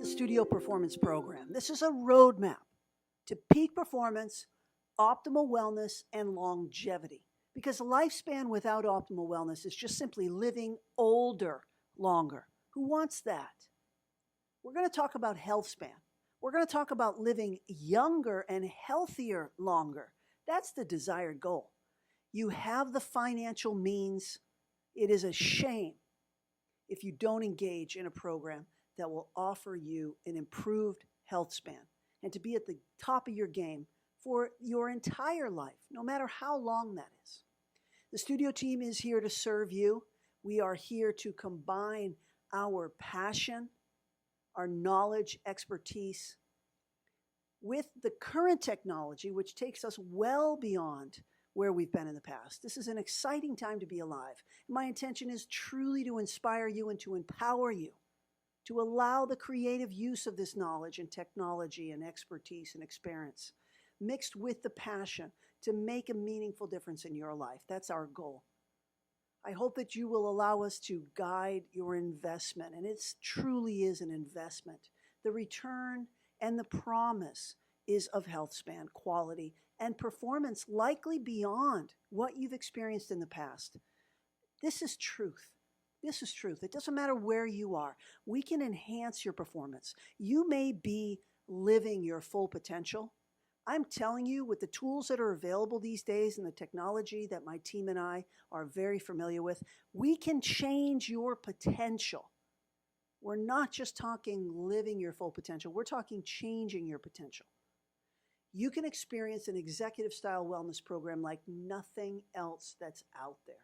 the Studio Performance Program. This is a roadmap to peak performance, optimal wellness, and longevity. Because lifespan without optimal wellness is just simply living older longer. Who wants that? We're going to talk about health span. We're going to talk about living younger and healthier longer. That's the desired goal. You have the financial means. It is a shame if you don't engage in a program that will offer you an improved health span and to be at the top of your game for your entire life, no matter how long that is. The studio team is here to serve you. We are here to combine our passion, our knowledge, expertise with the current technology, which takes us well beyond where we've been in the past. This is an exciting time to be alive. My intention is truly to inspire you and to empower you to allow the creative use of this knowledge and technology and expertise and experience mixed with the passion to make a meaningful difference in your life. That's our goal. I hope that you will allow us to guide your investment, and it truly is an investment. The return and the promise is of health span, quality, and performance likely beyond what you've experienced in the past. This is truth. This is truth. It doesn't matter where you are. We can enhance your performance. You may be living your full potential. I'm telling you, with the tools that are available these days and the technology that my team and I are very familiar with, we can change your potential. We're not just talking living your full potential. We're talking changing your potential. You can experience an executive style wellness program like nothing else that's out there.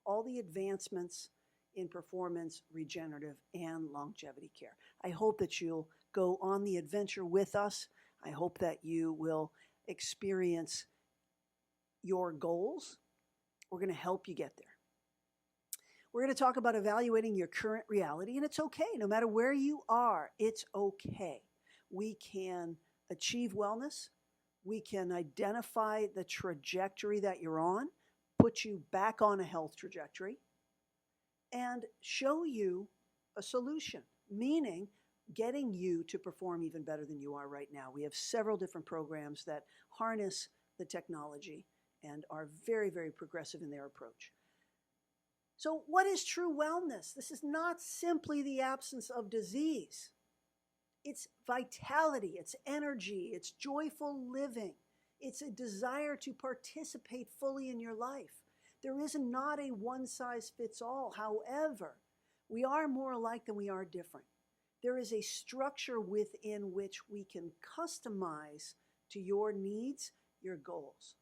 All the advancements in performance, regenerative, and longevity care. I hope that you'll go on the adventure with us. I hope that you will experience your goals. We're going to help you get there. We're going to talk about evaluating your current reality, and it's okay. No matter where you are, it's okay. We can achieve wellness. We can identify the trajectory that you're on, put you back on a health trajectory, and show you a solution, meaning getting you to perform even better than you are right now. We have several different programs that harness the technology and are very, very progressive in their approach. So what is true wellness? This is not simply the absence of disease. It's vitality, it's energy, it's joyful living. It's a desire to participate fully in your life. There is not a one-size-fits-all. However, we are more alike than we are different. There is a structure within which we can customize to your needs, your goals.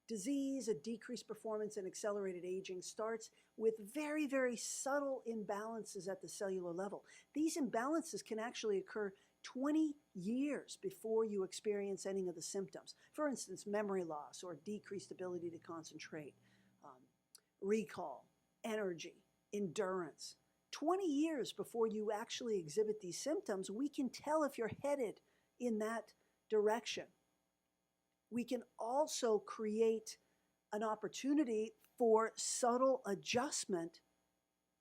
Disease, a decreased performance, and accelerated aging starts with very, very subtle imbalances at the cellular level. These imbalances can actually occur 20 years before you experience any of the symptoms. For instance, memory loss or decreased ability to concentrate, recall, energy, endurance. 20 years before you actually exhibit these symptoms, we can tell if you're headed in that direction. We can also create an opportunity for subtle adjustment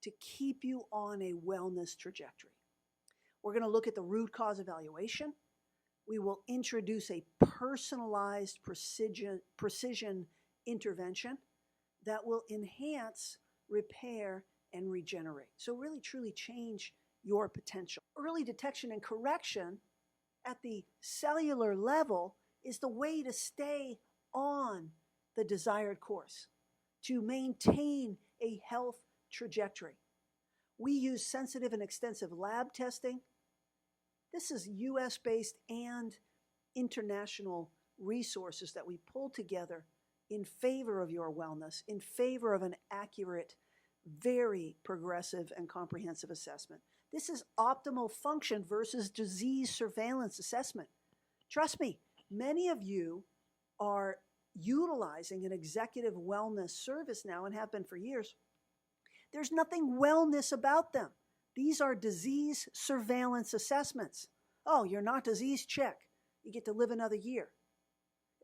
to keep you on a wellness trajectory. We're going to look at the root cause evaluation. We will introduce a personalized precision intervention that will enhance, repair, and regenerate. So really, truly change your potential. Early detection and correction at the cellular level is the way to stay on the desired course, to maintain a health trajectory. We use sensitive and extensive lab testing. This is US-based and international resources that we pull together in favor of your wellness, in favor of an accurate, very progressive and comprehensive assessment. This is optimal function versus disease surveillance assessment. Trust me, many of you are utilizing an executive wellness service now and have been for years. There's nothing wellness about them. These are disease surveillance assessments. Oh, you're not diseased? Check. You get to live another year.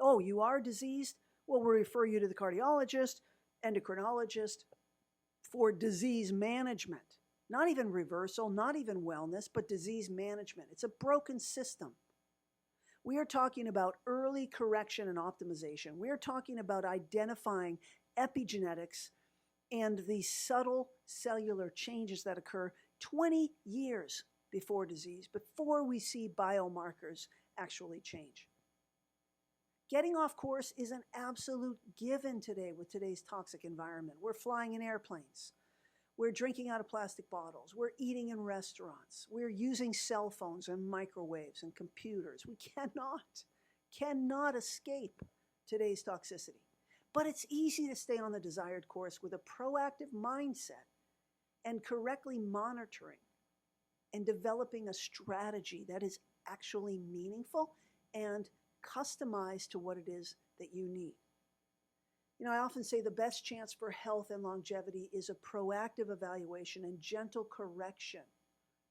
Oh, you are diseased? Well, we'll refer you to the cardiologist, endocrinologist for disease management. Not even reversal, not even wellness, but disease management. It's a broken system. We are talking about early correction and optimization. We are talking about identifying epigenetics and the subtle cellular changes that occur 20 years before disease, before we see biomarkers actually change. Getting off course is an absolute given today with today's toxic environment. We're flying in airplanes. We're drinking out of plastic bottles. We're eating in restaurants. We're using cell phones and microwaves and computers. We cannot escape today's toxicity. But it's easy to stay on the desired course with a proactive mindset and correctly monitoring and developing a strategy that is actually meaningful and customized to what it is that you need. You know, I often say the best chance for health and longevity is a proactive evaluation and gentle correction,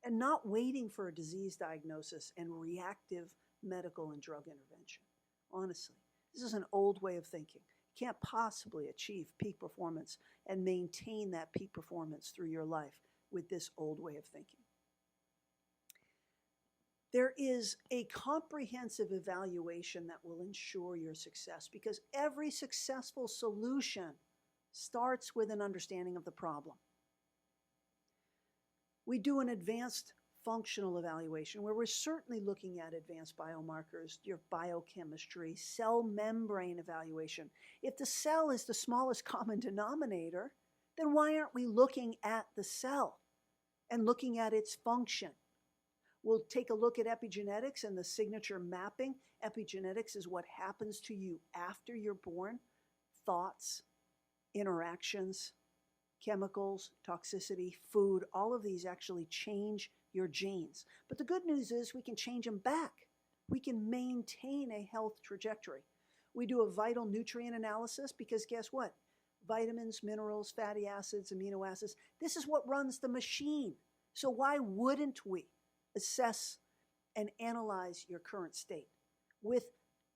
and not waiting for a disease diagnosis and reactive medical and drug intervention. Honestly, this is an old way of thinking. You can't possibly achieve peak performance and maintain that peak performance through your life with this old way of thinking. There is a comprehensive evaluation that will ensure your success, because every successful solution starts with an understanding of the problem. We do an advanced functional evaluation where we're certainly looking at advanced biomarkers, your biochemistry, cell membrane evaluation. If the cell is the smallest common denominator, then why aren't we looking at the cell and looking at its function? We'll take a look at epigenetics and the signature mapping. Epigenetics is what happens to you after you're born. Thoughts, interactions, chemicals, toxicity, food, all of these actually change your genes. But the good news is we can change them back. We can maintain a health trajectory. We do a vital nutrient analysis because guess what? Vitamins, minerals, fatty acids, amino acids, this is what runs the machine. So why wouldn't we assess and analyze your current state? With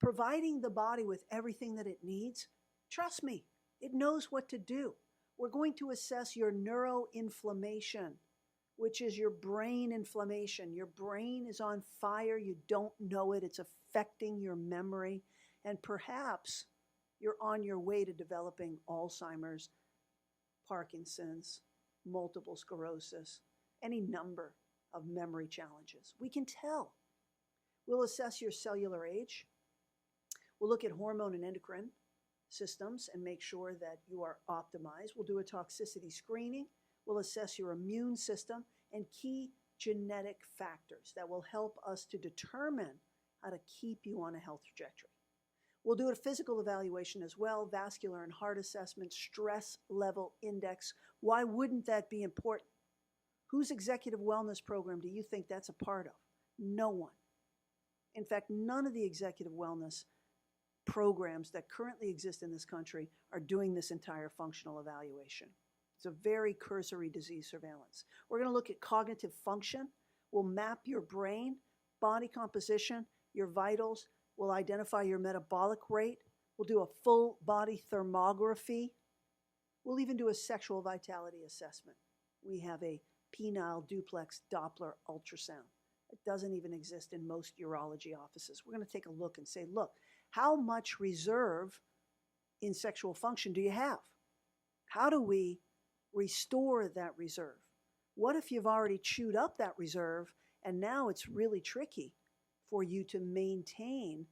providing the body with everything that it needs, trust me, it knows what to do. We're going to assess your neuroinflammation, which is your brain inflammation. Your brain is on fire. You don't know it. It's affecting your memory. And perhaps you're on your way to developing Alzheimer's, Parkinson's, multiple sclerosis, any number of memory challenges. We can tell. We'll assess your cellular age. We'll look at hormone and endocrine systems and make sure that you are optimized. We'll do a toxicity screening. We'll assess your immune system and key genetic factors that will help us to determine how to keep you on a health trajectory. We'll do a physical evaluation as well, vascular and heart assessment, stress level index. Why wouldn't that be important? Whose executive wellness program do you think that's a part of? No one. In fact, none of the executive wellness programs that currently exist in this country are doing this entire functional evaluation. It's a very cursory disease surveillance. We're going to look at cognitive function. We'll map your brain, body composition, your vitals. We'll identify your metabolic rate. We'll do a full body thermography. We'll even do a sexual vitality assessment. We have a penile duplex Doppler ultrasound. It doesn't even exist in most urology offices. We're going to take a look and say, look, how much reserve in sexual function do you have? How do we restore that reserve? What if you've already chewed up that reserve and now it's really tricky for you to maintain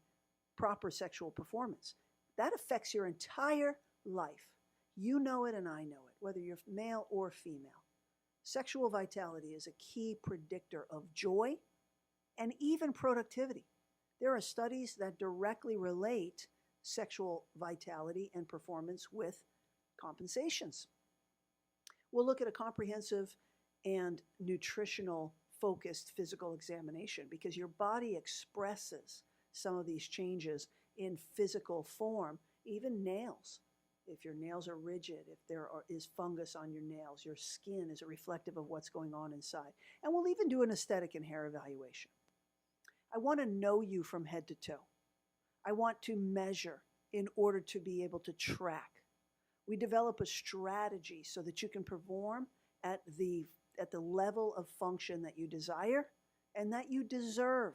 proper sexual performance? That affects your entire life. You know it and I know it, whether you're male or female. Sexual vitality is a key predictor of joy and even productivity. There are studies that directly relate sexual vitality and performance with compensations. We'll look at a comprehensive and nutritional focused physical examination because your body expresses some of these changes in physical form, even nails. If your nails are rigid, if there is fungus on your nails, your skin is reflective of what's going on inside. And we'll even do an aesthetic and hair evaluation. I want to know you from head to toe. I want to measure in order to be able to track. We develop a strategy so that you can perform at the at the level of function that you desire and that you deserve.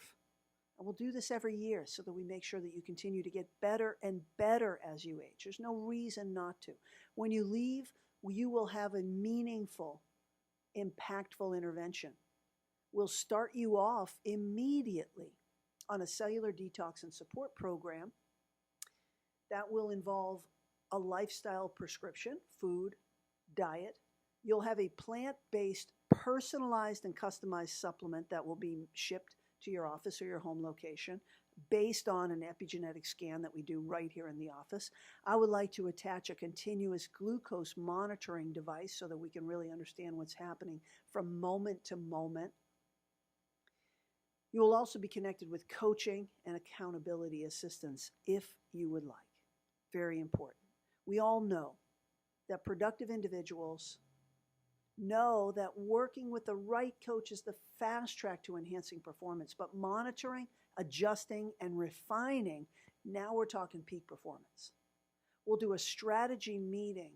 And we'll do this every year so that we make sure that you continue to get better and better as you age. There's no reason not to. When you leave, you will have a meaningful, impactful intervention. We'll start you off immediately on a cellular detox and support program that will involve a lifestyle prescription, food, diet. You'll have a plant-based, personalized and customized supplement that will be shipped to your office or your home location based on an epigenetic scan that we do right here in the office. I would like to attach a continuous glucose monitoring device so that we can really understand what's happening from moment to moment. You will also be connected with coaching and accountability assistance if you would like. Very important. We all know that productive individuals know that working with the right coach is the fast track to enhancing performance, but monitoring, adjusting, and refining, now we're talking peak performance. We'll do a strategy meeting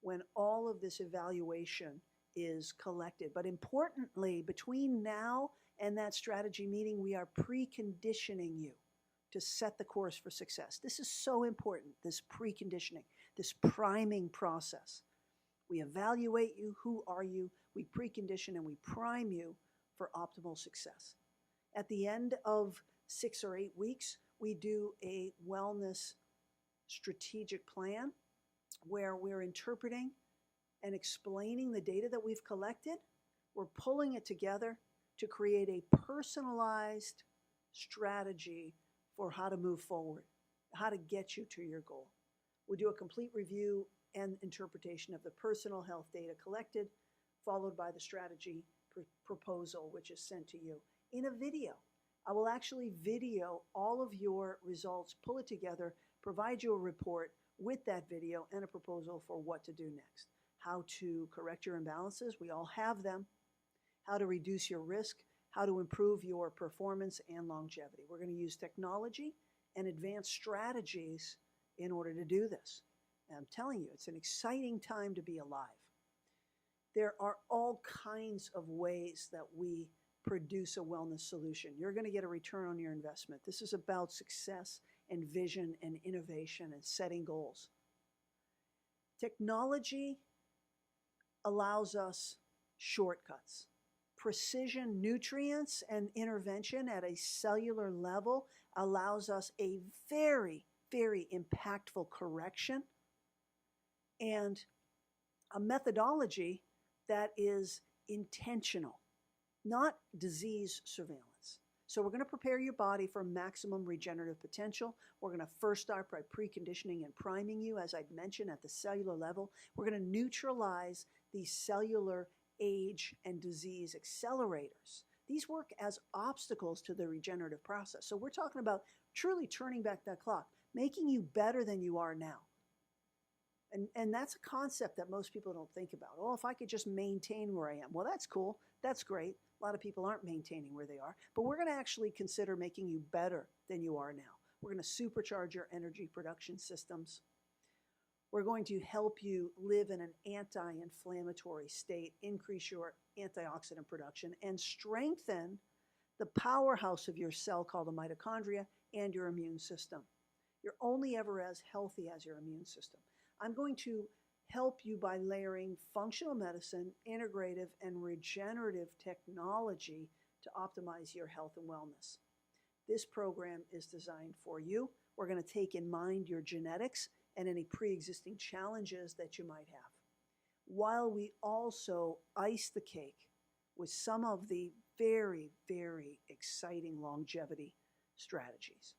when all of this evaluation is collected. But importantly, between now and that strategy meeting, we are preconditioning you to set the course for success. This is so important, this preconditioning, this priming process. We evaluate you, who are you, we precondition and we prime you for optimal success. At the end of 6 or 8 weeks, we do a wellness strategic plan where we're interpreting and explaining the data that we've collected. We're pulling it together to create a personalized strategy for how to move forward, how to get you to your goal. We'll do a complete review and interpretation of the personal health data collected, followed by the strategy proposal, which is sent to you in a video. I will actually video all of your results, pull it together, provide you a report with that video and a proposal for what to do next. How to correct your imbalances, we all have them. How to reduce your risk, how to improve your performance and longevity. We're going to use technology and advanced strategies in order to do this. And I'm telling you, it's an exciting time to be alive. There are all kinds of ways that we produce a wellness solution. You're going to get a return on your investment. This is about success and vision and innovation and setting goals. Technology allows us shortcuts. Precision nutrients and intervention at a cellular level allows us a very, very impactful correction and a methodology that is intentional, not disease surveillance. So we're going to prepare your body for maximum regenerative potential. We're going to first start by preconditioning and priming you, as I'd mentioned, at the cellular level. We're going to neutralize these cellular age and disease accelerators. These work as obstacles to the regenerative process. So we're talking about truly turning back that clock, making you better than you are now. And that's a concept that most people don't think about. Oh, if I could just maintain where I am. Well, that's cool. That's great. A lot of people aren't maintaining where they are. But we're going to actually consider making you better than you are now. We're going to supercharge your energy production systems. We're going to help you live in an anti-inflammatory state, increase your antioxidant production, and strengthen the powerhouse of your cell called the mitochondria and your immune system. You're only ever as healthy as your immune system. I'm going to help you by layering functional medicine, integrative, and regenerative technology to optimize your health and wellness. This program is designed for you. We're going to take in mind your genetics and any pre-existing challenges that you might have, while we also ice the cake with some of the very, very exciting longevity strategies.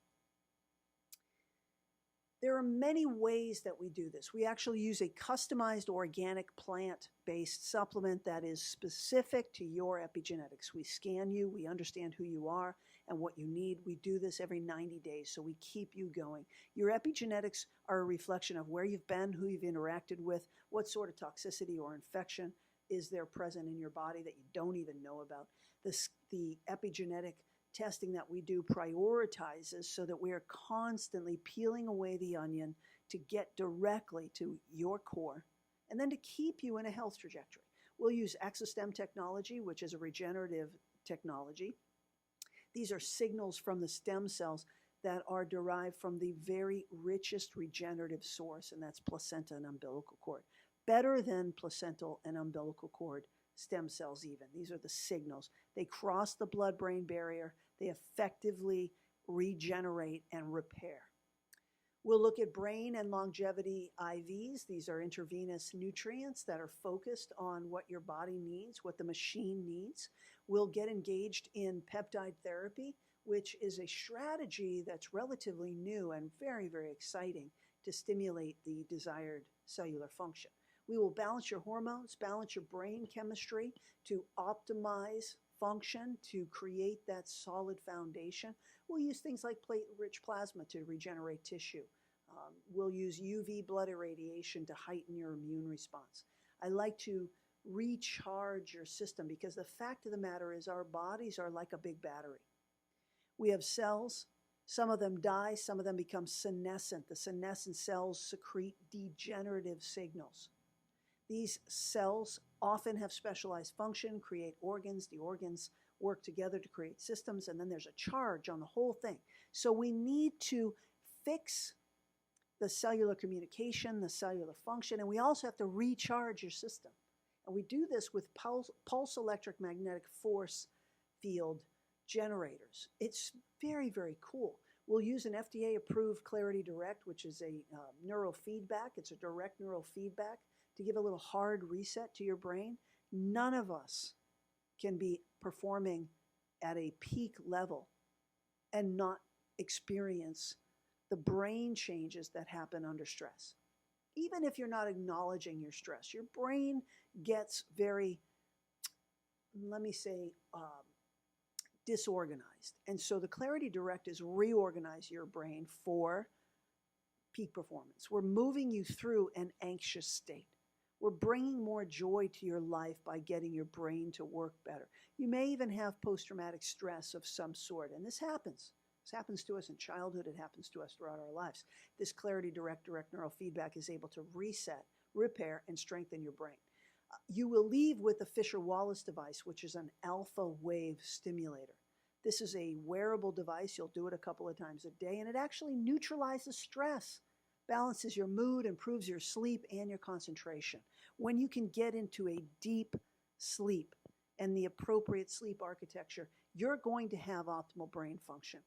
There are many ways that we do this. We actually use a customized organic plant-based supplement that is specific to your epigenetics. We scan you, we understand who you are and what you need. We do this every 90 days, so we keep you going. Your epigenetics are a reflection of where you've been, who you've interacted with, what sort of toxicity or infection is there present in your body that you don't even know about. The epigenetic testing that we do prioritizes so that we are constantly peeling away the onion to get directly to your core and then to keep you in a health trajectory. We'll use exostem technology, which is a regenerative technology. These are signals from the stem cells that are derived from the very richest regenerative source, and that's placenta and umbilical cord. Better than placental and umbilical cord stem cells even. These are the signals. They cross the blood-brain barrier. They effectively regenerate and repair. We'll look at brain and longevity IVs. These are intravenous nutrients that are focused on what your body needs, what the machine needs. We'll get engaged in peptide therapy, which is a strategy that's relatively new and very, very exciting to stimulate the desired cellular function. We will balance your hormones, balance your brain chemistry to optimize function, to create that solid foundation. We'll use things like platelet-rich plasma to regenerate tissue. We'll use UV blood irradiation to heighten your immune response. I like to recharge your system because the fact of the matter is our bodies are like a big battery. We have cells. Some of them die. Some of them become senescent. The senescent cells secrete degenerative signals. These cells often have specialized function, create organs. The organs work together to create systems, and then there's a charge on the whole thing. So we need to fix the cellular communication, the cellular function, and we also have to recharge your system. And we do this with pulse electric magnetic force field generators. It's very, very cool. We'll use an FDA-approved Clarity Direct, which is a neurofeedback. It's a direct neurofeedback to give a little hard reset to your brain. None of us can be performing at a peak level and not experience the brain changes that happen under stress. Even if you're not acknowledging your stress, your brain gets very, let me say, disorganized. And so the Clarity Direct is reorganize your brain for peak performance. We're moving you through an anxious state. We're bringing more joy to your life by getting your brain to work better. You may even have post-traumatic stress of some sort, and this happens. This happens to us in childhood. It happens to us throughout our lives. This Clarity direct neurofeedback is able to reset, repair, and strengthen your brain. You will leave with the Fisher-Wallace device, which is an alpha wave stimulator. This is a wearable device. You'll do it a couple of times a day, and it actually neutralizes stress, balances your mood, improves your sleep and your concentration. When you can get into a deep sleep and the appropriate sleep architecture, you're going to have optimal brain function.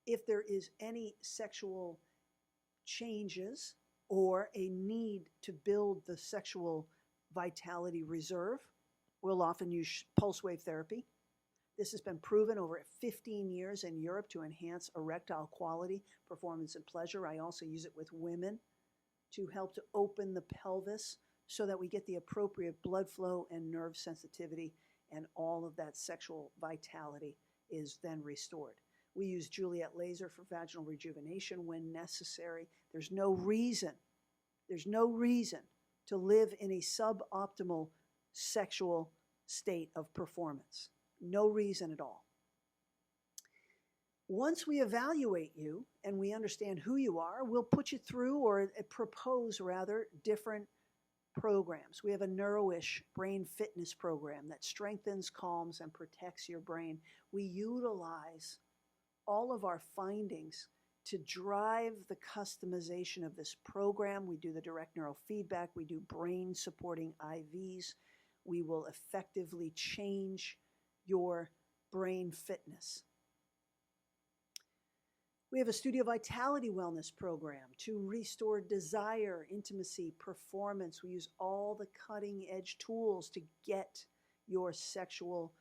If there is any sexual changes or a need to build the sexual vitality reserve, we'll often use pulse wave therapy. This has been proven over 15 years in Europe to enhance erectile quality, performance, and pleasure. I also use it with women to help to open the pelvis so that we get the appropriate blood flow and nerve sensitivity, and all of that sexual vitality is then restored. We use Juliet laser for vaginal rejuvenation when necessary. There's no reason to live in a suboptimal sexual state of performance. No reason at all. Once we evaluate you and we understand who you are, we'll put you through, or propose rather, different programs. We have a Neuroish brain fitness program that strengthens, calms, and protects your brain. We utilize all of our findings to drive the customization of this program. We do the direct neurofeedback. We do brain supporting IVs. We will effectively change your brain fitness. We have a Studio Vitality Wellness program to restore desire, intimacy, performance. We use all the cutting edge tools to get your sexual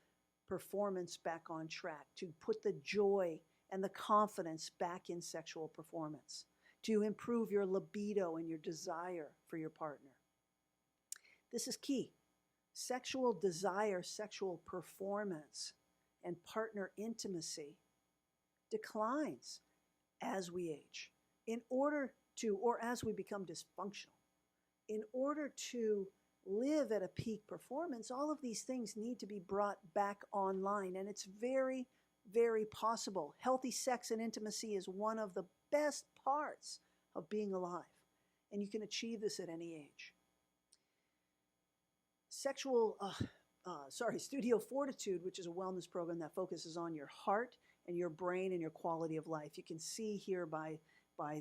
performance back on track, to put the joy and the confidence back in sexual performance, to improve your libido and your desire for your partner. This is key. Sexual desire, sexual performance, and partner intimacy declines as we age. In order to, or as we become dysfunctional, in order to live at a peak performance, all of these things need to be brought back online, and it's very, very possible. Healthy sex and intimacy is one of the best parts of being alive, and you can achieve this at any age. Studio Fortitude, which is a wellness program that focuses on your heart and your brain and your quality of life. You can see here by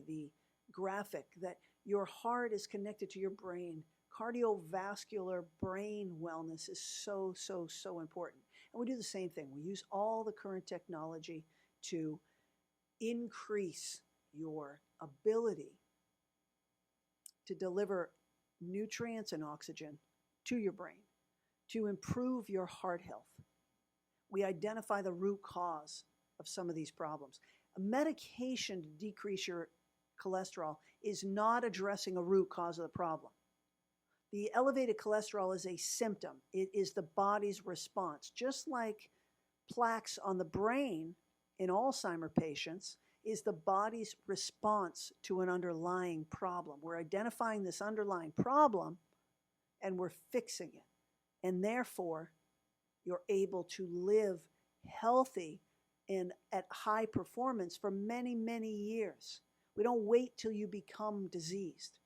the graphic that your heart is connected to your brain. Cardiovascular brain wellness is so, so, so important. And we do the same thing. We use all the current technology to increase your ability to deliver nutrients and oxygen to your brain, to improve your heart health. We identify the root cause of some of these problems. A medication to decrease your cholesterol is not addressing a root cause of the problem. The elevated cholesterol is a symptom. It is the body's response. Just like plaques on the brain in Alzheimer's patients is the body's response to an underlying problem. We're identifying this underlying problem and we're fixing it. And therefore, you're able to live healthy and at high performance for many, many years. We don't wait till you become diseased.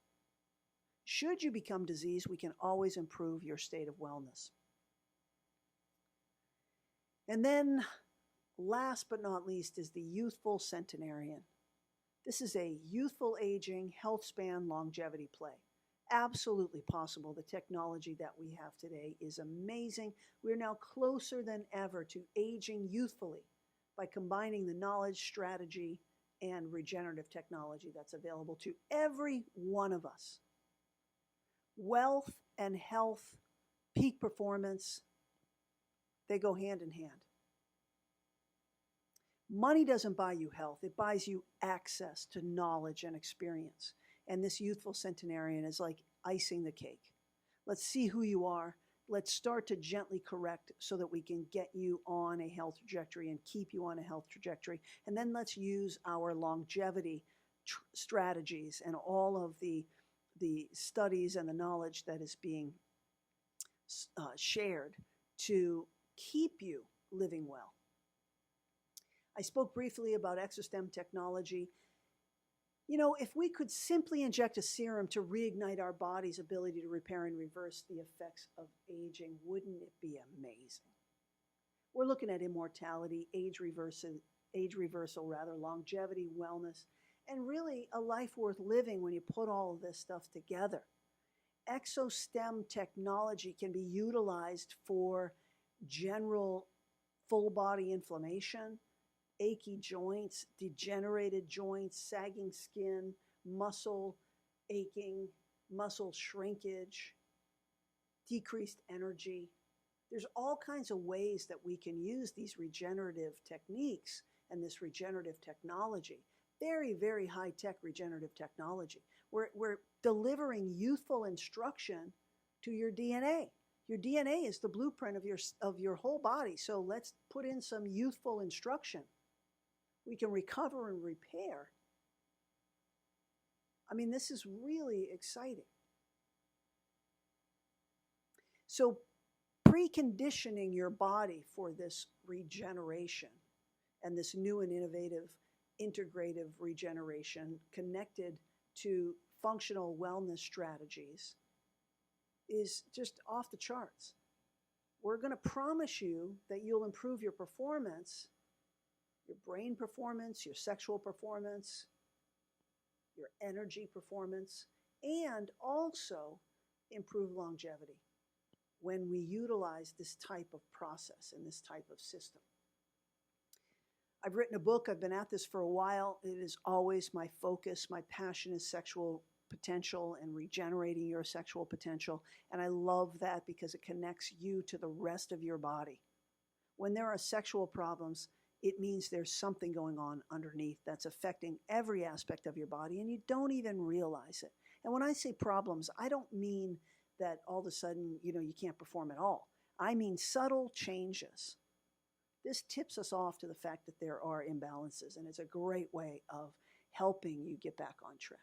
Should you become diseased, we can always improve your state of wellness. And then, last but not least, is the youthful centenarian. This is a youthful aging, health span, longevity play. Absolutely possible. The technology that we have today is amazing. We're now closer than ever to aging youthfully by combining the knowledge, strategy, and regenerative technology that's available to every one of us. Wealth and health, peak performance, they go hand in hand. Money doesn't buy you health. It buys you access to knowledge and experience. And this youthful centenarian is like icing the cake. Let's see who you are. Let's start to gently correct so that we can get you on a health trajectory and keep you on a health trajectory. And then let's use our longevity strategies and all of the studies and the knowledge that is being shared to keep you living well. I spoke briefly about exostem technology. You know, if we could simply inject a serum to reignite our body's ability to repair and reverse the effects of aging, wouldn't it be amazing? We're looking at immortality, age reversal, longevity, wellness, and really a life worth living when you put all of this stuff together. Exostem technology can be utilized for general full body inflammation, achy joints, degenerated joints, sagging skin, muscle aching, muscle shrinkage, decreased energy. There's all kinds of ways that we can use these regenerative techniques and this regenerative technology. Very, very high-tech regenerative technology. We're delivering youthful instruction to your DNA. Your DNA is the blueprint of your whole body, so let's put in some youthful instruction. We can recover and repair. I mean, this is really exciting. So preconditioning your body for this regeneration and this new and innovative integrative regeneration connected to functional wellness strategies is just off the charts. We're going to promise you that you'll improve your performance, your brain performance, your sexual performance, your energy performance, and also improve longevity when we utilize this type of process and this type of system. I've written a book. I've been at this for a while. It is always my focus. My passion is sexual potential and regenerating your sexual potential. And I love that because it connects you to the rest of your body. When there are sexual problems, it means there's something going on underneath that's affecting every aspect of your body, and you don't even realize it. And when I say problems, I don't mean that all of a sudden, you can't perform at all. I mean subtle changes. This tips us off to the fact that there are imbalances, and it's a great way of helping you get back on track.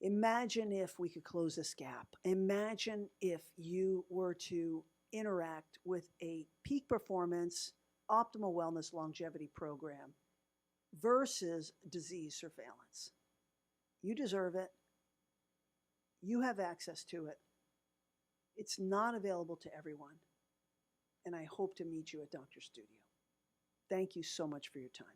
Imagine if we could close this gap. Imagine if you were to interact with a peak performance, optimal wellness longevity program versus disease surveillance. You deserve it. You have access to it. It's not available to everyone, and I hope to meet you at Dr. Studio. Thank you so much for your time.